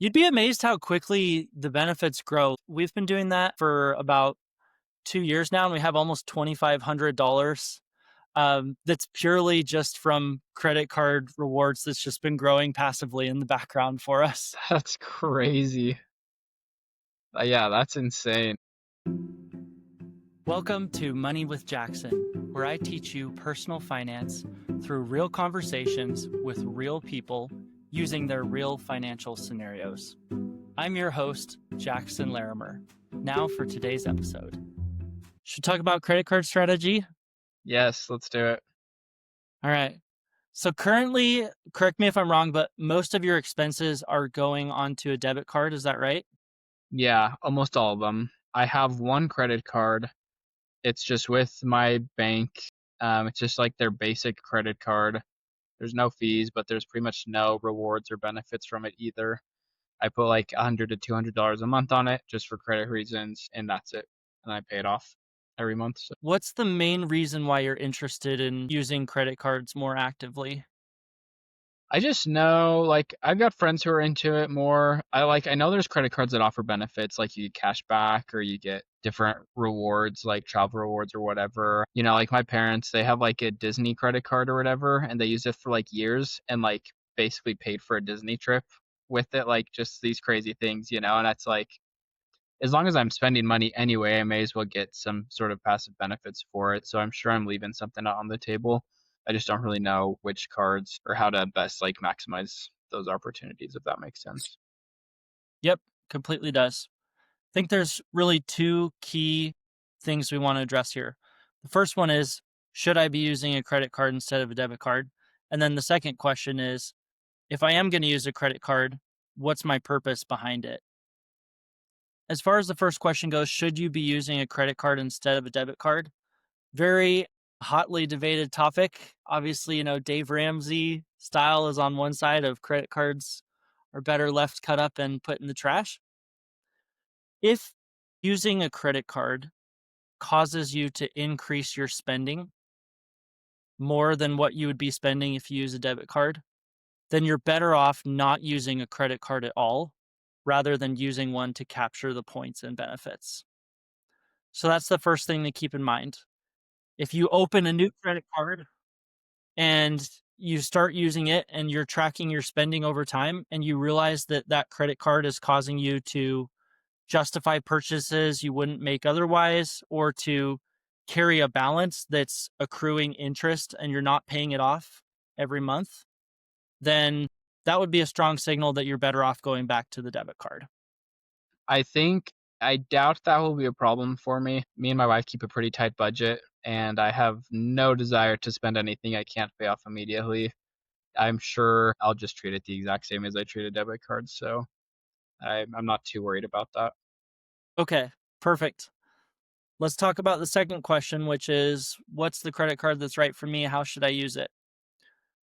You'd be amazed how quickly the benefits grow. We've been doing that for about 2 years now, and we have almost $2,500 that's purely just from credit card rewards that's just been growing passively in the background for us. That's crazy. Yeah, that's insane. Welcome to Money with Jackson, where I teach you personal finance through real conversations with real people using their real financial scenarios. I'm your host, Jackson Larimer. Now for today's episode. Should we talk about credit card strategy? Yes, let's do it. All right. So currently, correct me if I'm wrong, but most of your expenses are going onto a debit card. Is that right? Yeah, almost all of them. I have one credit card. It's just with my bank. It's just like their basic credit card. There's no fees, but there's pretty much no rewards or benefits from it either. I put like $100 to $200 a month on it just for credit reasons, and that's it. And I pay it off every month. So What's the main reason why you're interested in using credit cards more actively? I just know, like, I've got friends who are into it more. I know there's credit cards that offer benefits, like you get cash back or you get different rewards, like travel rewards or whatever. Like my parents, they have like a Disney credit card or whatever, and they used it for like years and like basically paid for a Disney trip with it, like just these crazy things. And that's like, as long as I'm spending money anyway, I may as well get some sort of passive benefits for it. So I'm sure I'm leaving something out on the table. I just don't really know which cards or how to best like maximize those opportunities, if that makes sense. Yep, completely does. I think there's really two key things we want to address here. The first one is, should I be using a credit card instead of a debit card? And then the second question is, if I am going to use a credit card, what's my purpose behind it? As far as the first question goes, should you be using a credit card instead of a debit card? Very hotly debated topic. Obviously, Dave Ramsey style is on one side of credit cards are better left cut up and put in the trash. If using a credit card causes you to increase your spending more than what you would be spending if you use a debit card, then you're better off not using a credit card at all rather than using one to capture the points and benefits. So that's the first thing to keep in mind. If you open a new credit card and you start using it and you're tracking your spending over time and you realize that that credit card is causing you to justify purchases you wouldn't make otherwise, or to carry a balance that's accruing interest and you're not paying it off every month, then that would be a strong signal that you're better off going back to the debit card. I think I doubt that will be a problem for me. Me and my wife keep a pretty tight budget, and I have no desire to spend anything I can't pay off immediately. I'm sure I'll just treat it the exact same as I treat a debit card, so I'm not too worried about that. Okay, perfect. Let's talk about the second question, which is, what's the credit card that's right for me? How should I use it?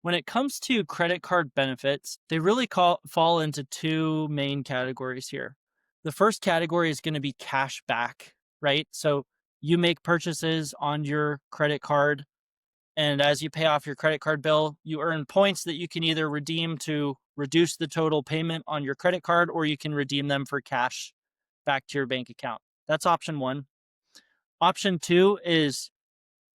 When it comes to credit card benefits, they really fall into two main categories here. The first category is going to be cash back, right? So you make purchases on your credit card, and as you pay off your credit card bill, you earn points that you can either redeem to reduce the total payment on your credit card, or you can redeem them for cash back to your bank account. That's option one. Option two is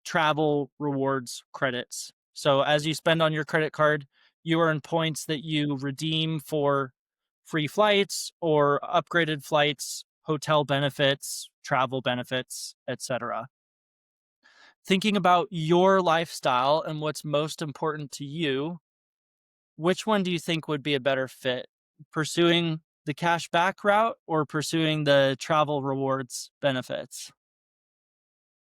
travel rewards credits. So as you spend on your credit card, you earn points that you redeem for free flights or upgraded flights, hotel benefits, travel benefits, etc. Thinking about your lifestyle and what's most important to you, which one do you think would be a better fit? Pursuing the cash back route or pursuing the travel rewards benefits?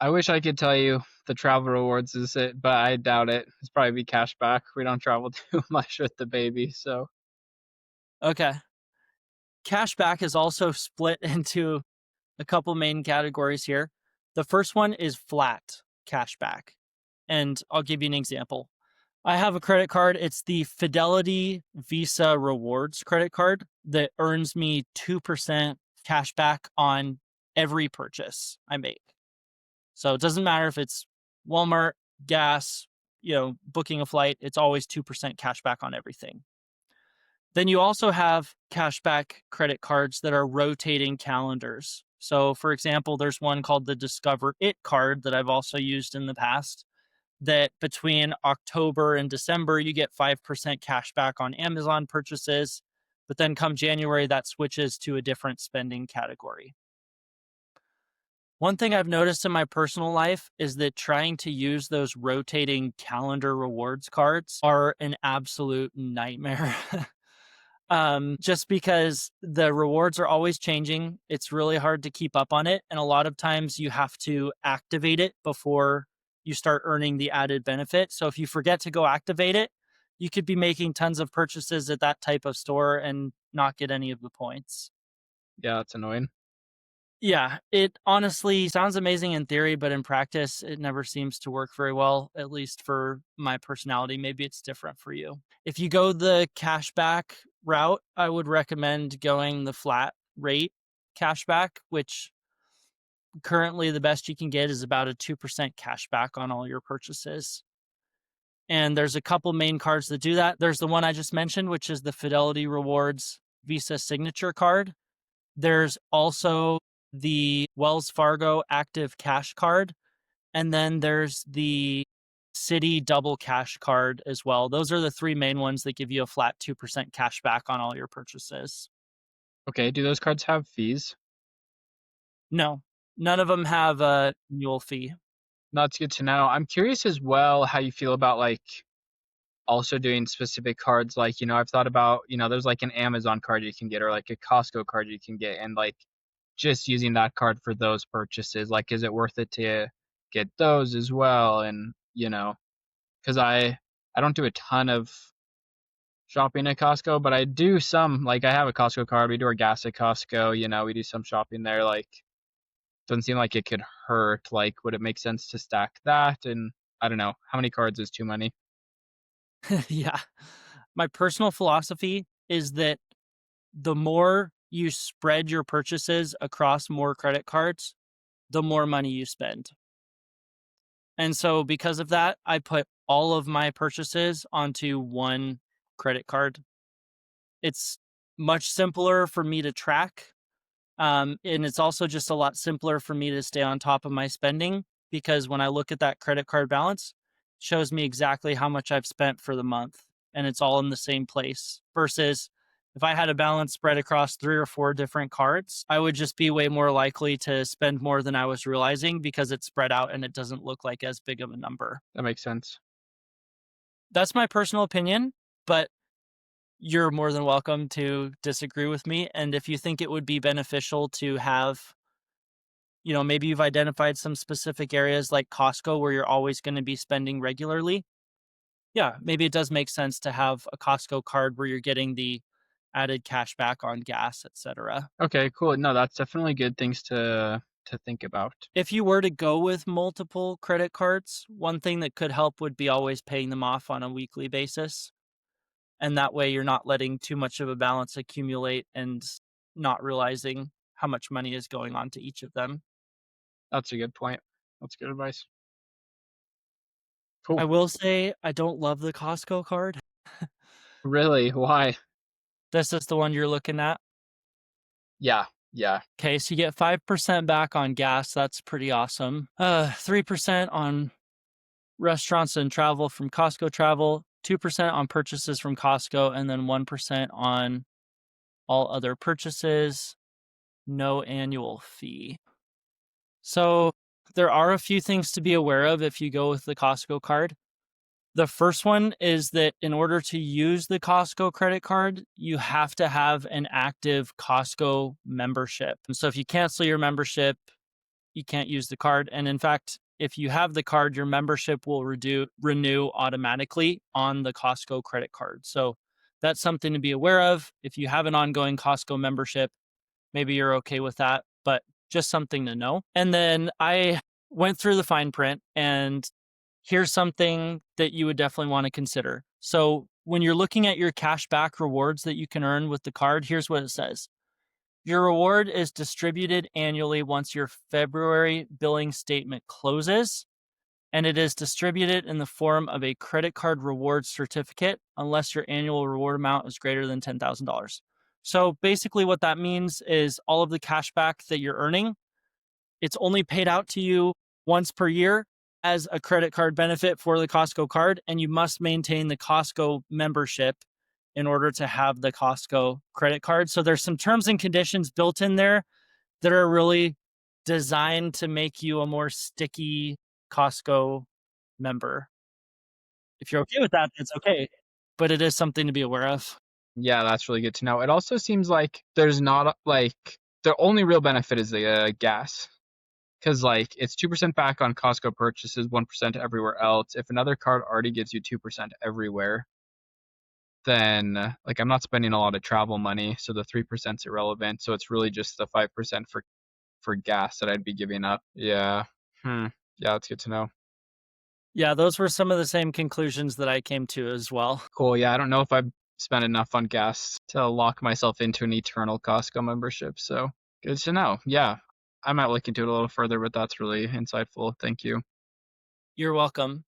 I wish I could tell you the travel rewards is it, but I doubt it. It's probably be cash back. We don't travel too much with the baby, so Okay. Cash back is also split into a couple main categories here. The first one is flat cash back. And I'll give you an example. I have a credit card. It's the Fidelity Visa Rewards credit card that earns me 2% cash back on every purchase I make. So it doesn't matter if it's Walmart, gas, booking a flight, it's always 2% cash back on everything. Then you also have cashback credit cards that are rotating calendars. So, for example, there's one called the Discover It card that I've also used in the past. That between October and December, you get 5% cash back on Amazon purchases. But then come January, that switches to a different spending category. One thing I've noticed in my personal life is that trying to use those rotating calendar rewards cards are an absolute nightmare. Just because the rewards are always changing. It's really hard to keep up on it. And a lot of times you have to activate it before you start earning the added benefit. So if you forget to go activate it, you could be making tons of purchases at that type of store and not get any of the points. Yeah, that's annoying. Yeah, it honestly sounds amazing in theory, but in practice, it never seems to work very well, at least for my personality. Maybe it's different for you. If you go the cashback route, I would recommend going the flat rate cashback, which currently the best you can get is about a 2% cashback on all your purchases. And there's a couple main cards that do that. There's the one I just mentioned, which is the Fidelity Rewards Visa Signature Card. There's also the Wells Fargo Active Cash Card, and then there's the Citi Double Cash Card as well. Those are the three main ones that give you a flat 2% cash back on all your purchases. Okay, do those cards have fees? No, none of them have a annual fee. That's good to know. I'm curious as well how you feel about like also doing specific cards. Like, I've thought about, there's like an Amazon card you can get or like a Costco card you can get, and like just using that card for those purchases. Like, is it worth it to get those as well? And, because I don't do a ton of shopping at Costco, but I do some. Like, I have a Costco card. We do our gas at Costco. We do some shopping there. Like, doesn't seem like it could hurt. Like, would it make sense to stack that? And I don't know. How many cards is too many? Yeah. My personal philosophy is that the more you spread your purchases across more credit cards, the more money you spend. And so because of that, I put all of my purchases onto one credit card. It's much simpler for me to track. And it's also just a lot simpler for me to stay on top of my spending because when I look at that credit card balance, it shows me exactly how much I've spent for the month and it's all in the same place. Versus if I had a balance spread across 3 or 4 different cards, I would just be way more likely to spend more than I was realizing because it's spread out and it doesn't look like as big of a number. That makes sense. That's my personal opinion, but you're more than welcome to disagree with me. And if you think it would be beneficial to have, maybe you've identified some specific areas like Costco where you're always going to be spending regularly. Yeah, maybe it does make sense to have a Costco card where you're getting the added cash back on gas, etc. Okay, cool. No, that's definitely good things to think about. If you were to go with multiple credit cards, one thing that could help would be always paying them off on a weekly basis. And that way you're not letting too much of a balance accumulate and not realizing how much money is going on to each of them. That's a good point. That's good advice. Cool. I will say I don't love the Costco card. Really? Why? This is the one you're looking at. Yeah. Yeah. Okay, so you get 5% back on gas. That's pretty awesome. 3% on restaurants and travel from Costco travel, 2% on purchases from Costco, and then 1% on all other purchases. No annual fee. So there are a few things to be aware of if you go with the Costco card. The first one is that in order to use the Costco credit card, you have to have an active Costco membership. And so if you cancel your membership, you can't use the card. And in fact, if you have the card, your membership will renew automatically on the Costco credit card. So that's something to be aware of. If you have an ongoing Costco membership, maybe you're okay with that, but just something to know. And then I went through the fine print, and here's something that you would definitely want to consider. So when you're looking at your cash back rewards that you can earn with the card, here's what it says. Your reward is distributed annually once your February billing statement closes. and it is distributed in the form of a credit card reward certificate unless your annual reward amount is greater than $10,000. So basically, what that means is all of the cash back that you're earning, it's only paid out to you once per year as a credit card benefit for the Costco card, and you must maintain the Costco membership in order to have the Costco credit card. So there's some terms and conditions built in there that are really designed to make you a more sticky Costco member. If you're okay with that, that's okay, but it is something to be aware of. Yeah, that's really good to know. It also seems like there's not like the only real benefit is the gas. Because like it's 2% back on Costco purchases, 1% everywhere else. If another card already gives you 2% everywhere, then like I'm not spending a lot of travel money, so the 3% is irrelevant. So it's really just the 5% for gas that I'd be giving up. Yeah. Hmm. Yeah, that's good to know. Yeah, those were some of the same conclusions that I came to as well. Cool. Yeah, I don't know if I've spent enough on gas to lock myself into an eternal Costco membership. So good to know. Yeah. I might look into it a little further, but that's really insightful. Thank you. You're welcome.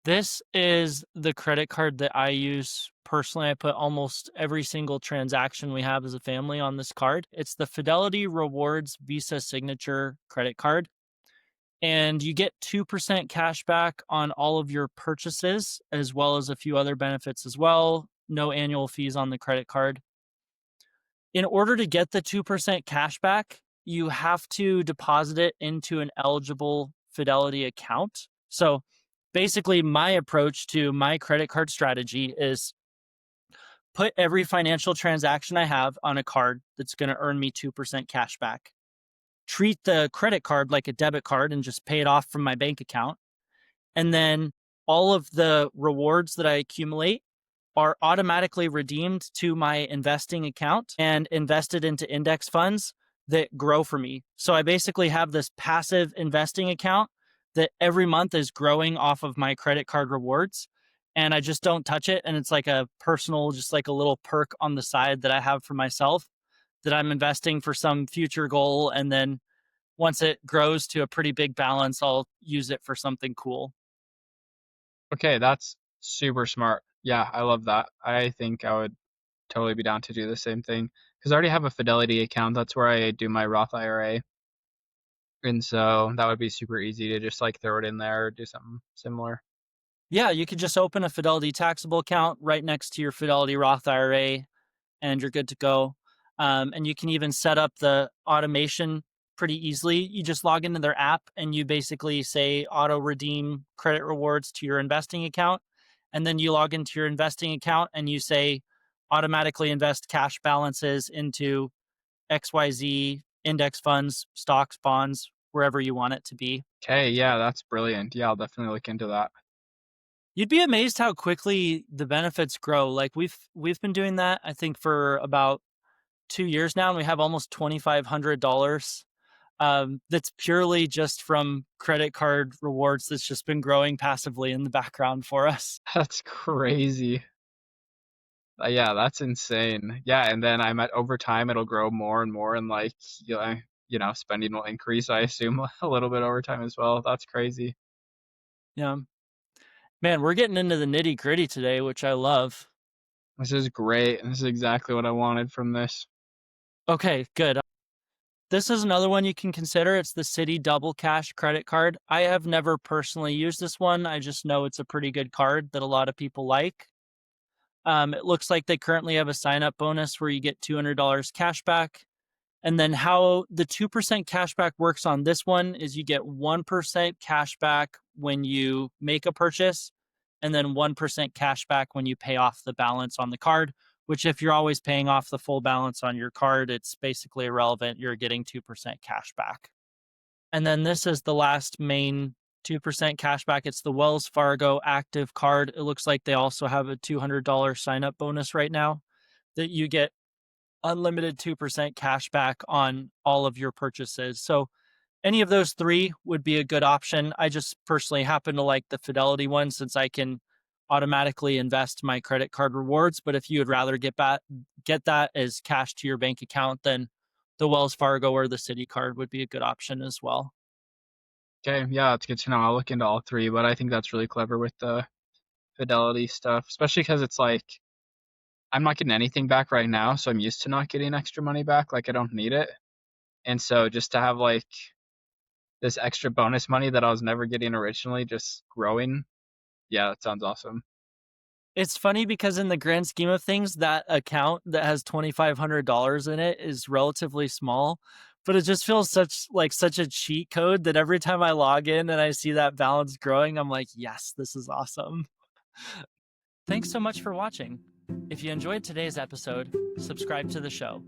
This is the credit card that I use personally. I put almost every single transaction we have as a family on this card. It's the Fidelity Rewards Visa Signature credit card, and you get 2% cash back on all of your purchases, as well as a few other benefits as well. No annual fees on the credit card. In order to get the 2% cash back, you have to deposit it into an eligible Fidelity account. So basically, my approach to my credit card strategy is put every financial transaction I have on a card that's going to earn me 2% cash back. Treat the credit card like a debit card and just pay it off from my bank account. And then all of the rewards that I accumulate are automatically redeemed to my investing account and invested into index funds that grow for me. So I basically have this passive investing account that every month is growing off of my credit card rewards. And I just don't touch it. And it's like a personal, just like a little perk on the side that I have for myself that I'm investing for some future goal. And then once it grows to a pretty big balance, I'll use it for something cool. Okay, that's super smart. Yeah, I love that. I think I would totally be down to do the same thing because I already have a Fidelity account. That's where I do my Roth IRA. And so that would be super easy to just like throw it in there or do something similar. Yeah, you could just open a Fidelity taxable account right next to your Fidelity Roth IRA, and you're good to go. And you can even set up the automation pretty easily. You just log into their app and you basically say auto redeem credit rewards to your investing account. And then you log into your investing account and you say automatically invest cash balances into XYZ index funds, stocks, bonds, wherever you want it to be. Okay, yeah, that's brilliant. Yeah, I'll definitely look into that. You'd be amazed how quickly the benefits grow. Like we've been doing that I think for about 2 years now, and we have almost $2,500 that's purely just from credit card rewards that's just been growing passively in the background for us. That's crazy. Yeah, that's insane. Yeah, and then I'm at over time it'll grow more and more and like spending will increase, I assume, a little bit over time as well. That's crazy. Yeah. Man, we're getting into the nitty-gritty today, which I love. This is great. This is exactly what I wanted from this. Okay, good. This is another one you can consider. It's the Citi Double Cash credit card. I have never personally used this one. I just know it's a pretty good card that a lot of people like. It looks like they currently have a sign-up bonus where you get $200 cash back. And then how the 2% cashback works on this one is you get 1% cashback when you make a purchase, and then 1% cashback when you pay off the balance on the card, which if you're always paying off the full balance on your card, it's basically irrelevant. You're getting 2% cashback. And then this is the last main 2% cashback. It's the Wells Fargo Active Card. It looks like they also have a $200 sign up bonus right now that you get unlimited 2% cash back on all of your purchases. So any of those three would be a good option. I just personally happen to like the Fidelity one since I can automatically invest my credit card rewards. But if you would rather get that as cash to your bank account, then the Wells Fargo or the Citi card would be a good option as well. Okay, yeah, it's good to know. I'll look into all three, but I think that's really clever with the Fidelity stuff, especially because it's like I'm not getting anything back right now, so I'm used to not getting extra money back. Like I don't need it. And so just to have like this extra bonus money that I was never getting originally just growing, yeah, that sounds awesome. It's funny because in the grand scheme of things, that account that has $2,500 in it is relatively small, but it just feels such a cheat code that every time I log in and I see that balance growing, I'm like, yes, this is awesome. Thanks so much for watching. If you enjoyed today's episode, subscribe to the show.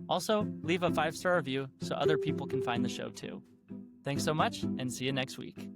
Also, leave a 5-star review so other people can find the show too. Thanks so much, and see you next week.